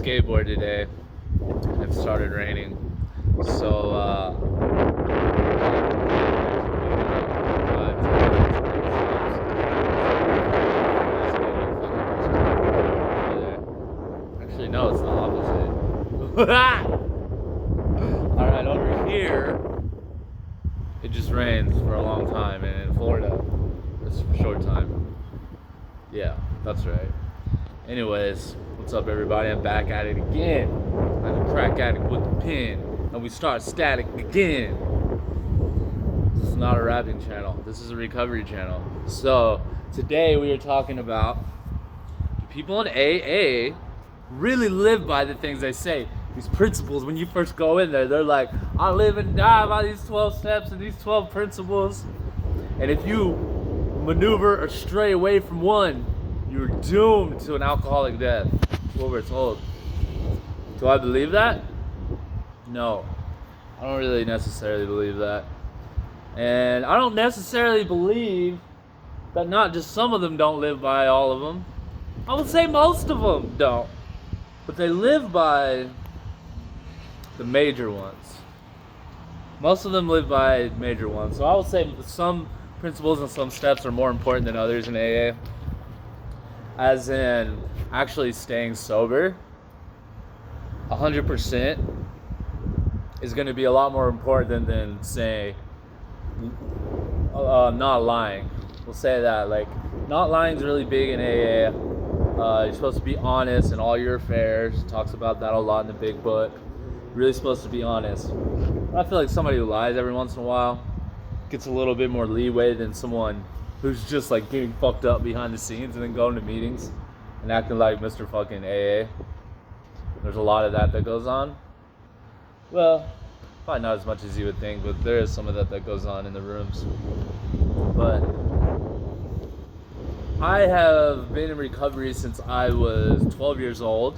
skateboard today, and it started raining. So, actually, no, it's the opposite. Alright, over here, it just rains for a long time, and in Florida, it's for a short time. Yeah, that's right. Anyways, what's up, everybody? I'm back at it again. I'm a crack addict with the pen, and we start static again. This is not a rapping channel. This is a recovery channel. So today we are talking about, do people in AA really live by the things they say? These principles, when you first go in there, they're like, I live and die by these 12 steps and these 12 principles. And if you maneuver or stray away from one, you're doomed to an alcoholic death. That's what we're told. Do I believe that? No. I don't really necessarily believe that. And I don't necessarily believe that not just some of them don't live by all of them. I would say most of them don't. But they live by the major ones. Most of them live by major ones. So I would say some principles and some steps are more important than others in AA. As in actually staying sober, 100% is going to be a lot more important than say not lying. We'll say that, like, not lying is really big in AA. You're supposed to be honest in all your affairs. It talks about that a lot in the big book. Really supposed to be honest. I feel like somebody who lies every once in a while gets a little bit more leeway than someone who's just like getting fucked up behind the scenes and then going to meetings and acting like Mr. fucking AA. There's a lot of that goes on. Well, probably not as much as you would think, but there is some of that goes on in the rooms. But I have been in recovery since I was 12 years old.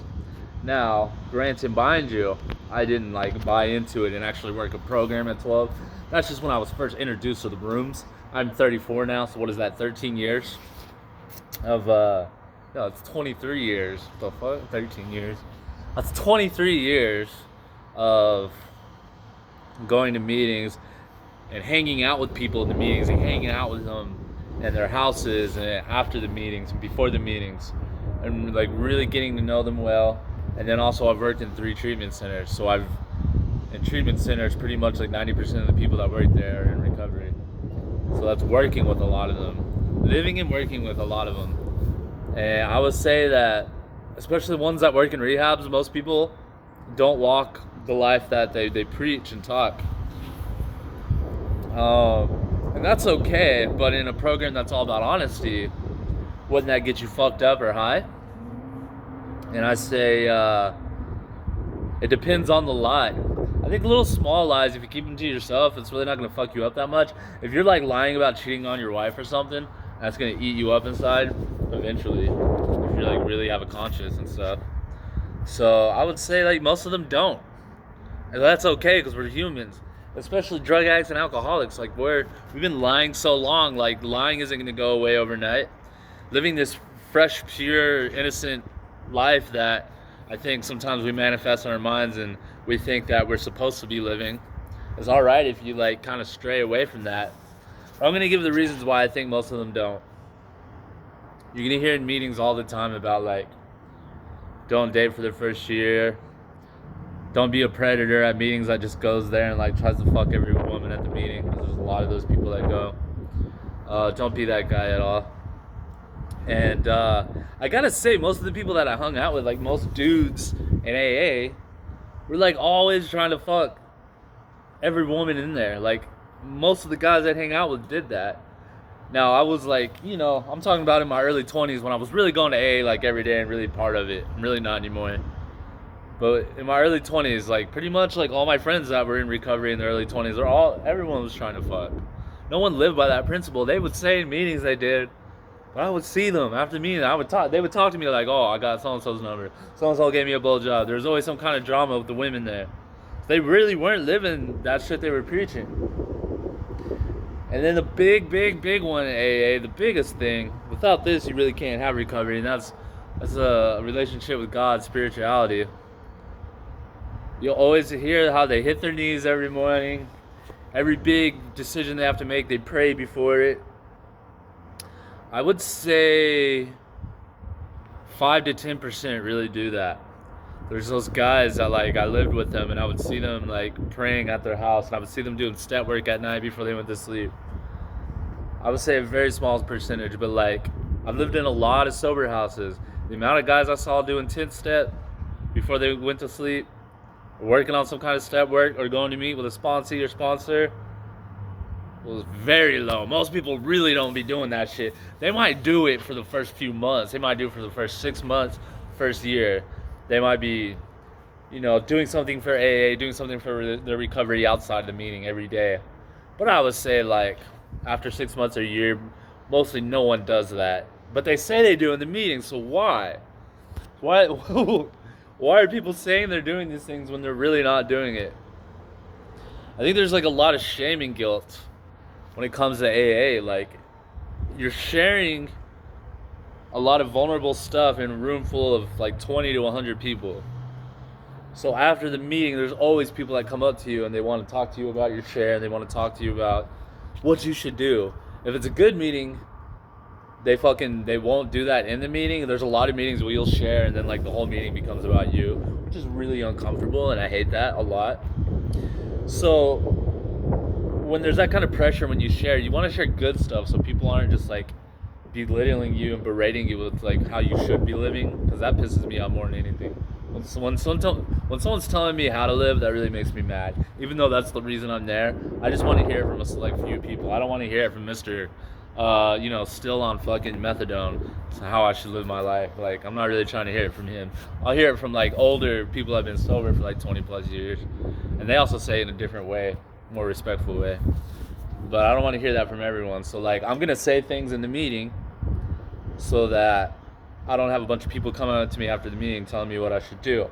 Now, granted, mind you, I didn't like buy into it and actually work a program at 12. That's just when I was first introduced to the rooms. I'm 34 now, so what is that, 13 years of, no, it's 23 years. What the fuck? 13 years. That's 23 years of going to meetings and hanging out with people in the meetings and hanging out with them in their houses and after the meetings and before the meetings and like really getting to know them well. And then also I've worked in 3 treatment centers. So in treatment centers, pretty much like 90% of the people that work there are in recovery. So that's working with a lot of them, living and working with a lot of them. And I would say that, especially the ones that work in rehabs, most people don't walk the life that they preach and talk. And that's okay, but in a program that's all about honesty, wouldn't that get you fucked up or high? And I say, it depends on the lie. I think little small lies, if you keep them to yourself, it's really not going to fuck you up that much. If you're like lying about cheating on your wife or something, that's going to eat you up inside eventually, if you like really have a conscience and stuff. So I would say like most of them don't. And that's okay, because we're humans. Especially drug addicts and alcoholics. Like we've been lying so long, like lying isn't going to go away overnight. Living this fresh, pure, innocent life that I think sometimes we manifest in our minds and we think that we're supposed to be living. It's alright if you like kind of stray away from that. I'm going to give the reasons why I think most of them don't. You're going to hear in meetings all the time about like, don't date for the first year. Don't be a predator at meetings that just goes there and like tries to fuck every woman at the meeting, because there's a lot of those people that go. Don't be that guy at all. And I gotta say, most of the people that I hung out with, like most dudes in AA, were like always trying to fuck every woman in there. Like most of the guys I'd hang out with did that. Now I was like, you know, I'm talking about in my early 20s when I was really going to AA like every day and really part of it. I'm really not anymore. But in my early 20s, like pretty much like all my friends that were in recovery in their early 20s, everyone was trying to fuck. No one lived by that principle. They would say in meetings they did. But I would see them after the meeting. They would talk to me like, oh, I got so-and-so's number. So-and-so gave me a blowjob. There was always some kind of drama with the women there. They really weren't living that shit they were preaching. And then the big one in AA, the biggest thing, without this you really can't have recovery, and that's as a relationship with God, spirituality. You'll always hear how they hit their knees every morning. Every big decision they have to make, they pray before it. I would say 5 to 10% really do that. There's those guys that like I lived with them and I would see them like praying at their house and I would see them doing step work at night before they went to sleep. I would say a very small percentage, but like I've lived in a lot of sober houses. The amount of guys I saw doing 10 step before they went to sleep, working on some kind of step work or going to meet with a sponsee or sponsor was very low. Most people really don't be doing that shit. They might do it for the first few months. They might do it for the first 6 months, first year. They might be, doing something for AA, doing something for their recovery outside the meeting every day. But I would say like after 6 months or a year, mostly no one does that. But they say they do in the meeting, so why? Why? Why are people saying they're doing these things when they're really not doing it? I think there's like a lot of shame and guilt when it comes to AA. Like, you're sharing a lot of vulnerable stuff in a room full of like 20 to 100 people. So after the meeting, there's always people that come up to you and they want to talk to you about your share and they want to talk to you about what you should do. If it's a good meeting, they won't do that in the meeting. There's a lot of meetings where you'll share and then like the whole meeting becomes about you, which is really uncomfortable and I hate that a lot. So when there's that kind of pressure when you share, you want to share good stuff so people aren't just like belittling you and berating you with like how you should be living, because that pisses me off more than anything. When someone's telling me how to live, that really makes me mad. Even though that's the reason I'm there, I just want to hear it from a select few people. I don't want to hear it from Mr. Still on fucking methadone, how I should live my life. Like, I'm not really trying to hear it from him. I'll hear it from like older people that have been sober for like 20 plus years, and they also say it in a different way, more respectful way. But I don't want to hear that from everyone. So like, I'm gonna say things in the meeting so that I don't have a bunch of people coming up to me after the meeting telling me what I should do.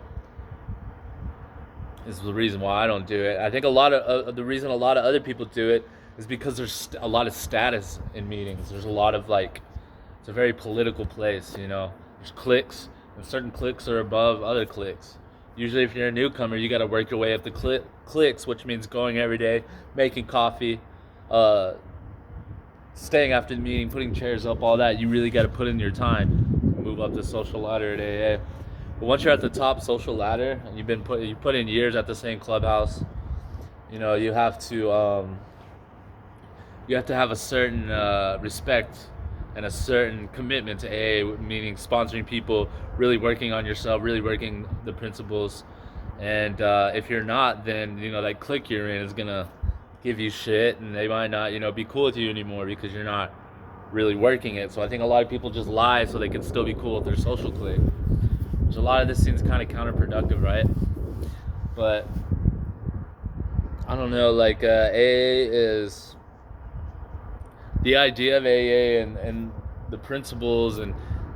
This is the reason why I don't do it. I think a lot of the reason a lot of other people do it is because there's a lot of status in meetings. There's a lot of like, it's a very political place, There's cliques, and certain cliques are above other cliques. Usually if you're a newcomer, you gotta work your way up the cliques, which means going every day, making coffee, staying after the meeting, putting chairs up, all that. You really gotta put in your time, move up the social ladder at AA. But once you're at the top social ladder, and you put in years at the same clubhouse, you have to have a certain respect and a certain commitment to AA, meaning sponsoring people, really working on yourself, really working the principles. And if you're not, then that clique you're in is gonna give you shit, and they might not be cool with you anymore because you're not really working it. So I think a lot of people just lie so they can still be cool with their social clique, which a lot of this seems kind of counterproductive, right? But I don't know, like AA is the idea of AA and the principles and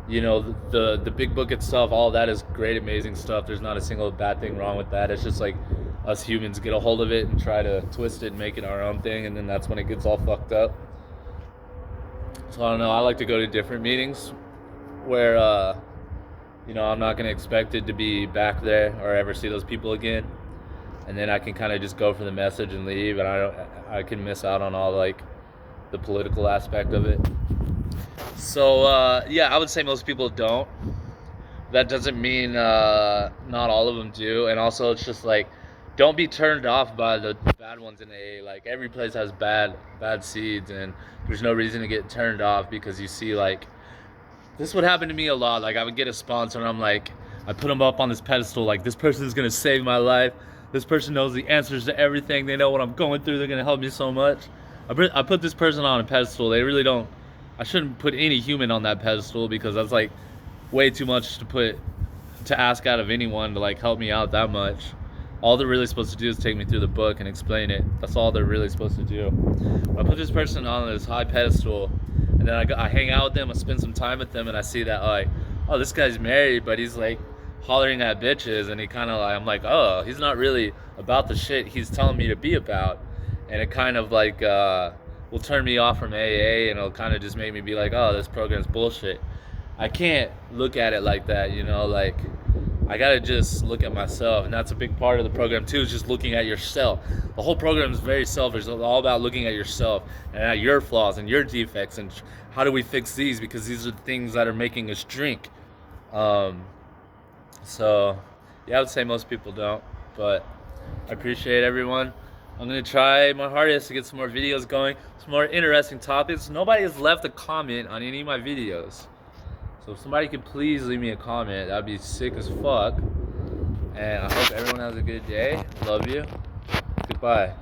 the big book itself. All that is great, amazing stuff. There's not a single bad thing wrong with that. It's just like us humans get a hold of it and try to twist it and make it our own thing, and then that's when it gets all fucked up. So I don't know, I like to go to different meetings where I'm not going to expect it to be back there or ever see those people again, and then I can kind of just go for the message and leave, and I can miss out on all like the political aspect of it. So I would say most people don't. That doesn't mean not all of them do. And also, it's just like, don't be turned off by the bad ones in AA. Like, every place has bad seeds, and there's no reason to get turned off because you see, like, this would happen to me a lot. Like, I would get a sponsor and I'm like, I put them up on this pedestal, like, this person is gonna save my life. This person knows the answers to everything. They know what I'm going through. They're gonna help me so much. I put this person on a pedestal. They really don't. I shouldn't put any human on that pedestal because that's like way too much to ask out of anyone to like help me out that much. All they're really supposed to do is take me through the book and explain it. That's all they're really supposed to do. I put this person on this high pedestal, and then I hang out with them, I spend some time with them, and I see that like, oh, this guy's married, but he's like hollering at bitches, and he kind of like, I'm like, oh, he's not really about the shit he's telling me to be about. And it kind of like will turn me off from AA, and it'll kind of just make me be like, oh, this program's bullshit. I can't look at it like that, you know, like I gotta just look at myself, and that's a big part of the program too, is just looking at yourself. The whole program is very selfish. It's all about looking at yourself and at your flaws and your defects, and how do we fix these, because these are the things that are making us drink. Um, so, yeah, I would say most people don't, but I appreciate everyone. I'm gonna try my hardest to get some more videos going, some more interesting topics. Nobody has left a comment on any of my videos. So if somebody could please leave me a comment, that'd be sick as fuck. And I hope everyone has a good day. Love you. Goodbye.